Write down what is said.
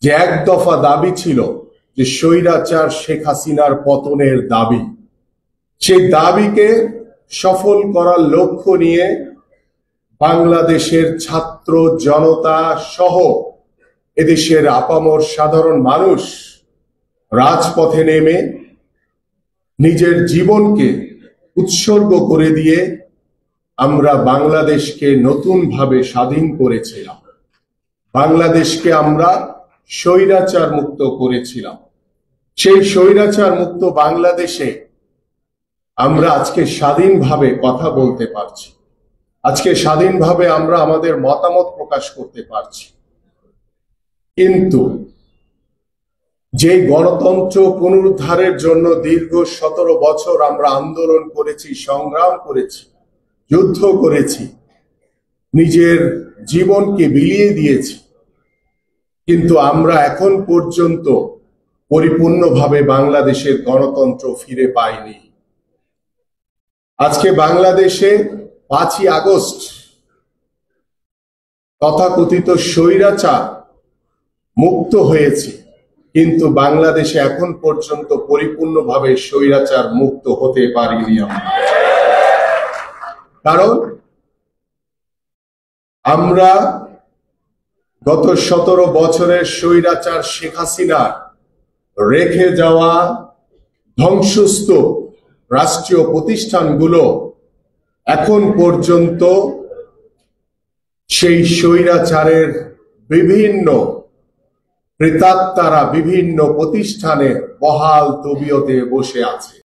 যে এক দফা দাবি ছিল যে স্বৈরাচার শেখ হাসিনার পতনের দাবি, সেই দাবিকে সফল করার লক্ষ্য নিয়ে বাংলাদেশের ছাত্র জনতা সহ এদেশের আপামর সাধারণ মানুষ রাজপথে নেমে নিজের জীবনকে উৎসর্গ করে দিয়ে আমরা বাংলাদেশকে নতুনভাবে স্বাধীন করেছিলাম। বাংলাদেশকে আমরা স্বৈরাচার মুক্ত করেছিলাম। সেই স্বৈরাচার মুক্ত বাংলাদেশে আমরা আজকে স্বাধীনভাবে কথা বলতে পারছি, আজকে স্বাধীনভাবে আমরা আমাদের মতামত প্রকাশ করতে পারছি। কিন্তু যে গণতন্ত্র পুনরুদ্ধারের জন্য দীর্ঘ 17 বছর আমরা আন্দোলন করেছি, সংগ্রাম করেছি, যুদ্ধ করেছি, নিজের জীবনকে বিলিয়ে দিয়েছি, কিন্তু আমরা এখন পর্যন্ত পরিপূর্ণভাবে বাংলাদেশের গণতন্ত্র ফিরে পাইনি। আজকে বাংলাদেশে 5ই আগস্ট তথাকথিত স্বৈরাচার মুক্ত হয়েছে, কিন্তু বাংলাদেশে এখন পর্যন্ত পরিপূর্ণভাবে স্বৈরাচার মুক্ত হতে পারিনি আমরা। কারণ আমরা গত 17 বছরের স্বৈরাচার শেখ হাসিনার রেখে যাওয়া ধ্বংসস্তূপ রাষ্ট্রীয় প্রতিষ্ঠানগুলো এখন পর্যন্ত সেই স্বৈরাচারের বিভিন্ন প্রেতাত্মারা বিভিন্ন প্রতিষ্ঠানে বহাল তবিয়তে বসে আছে।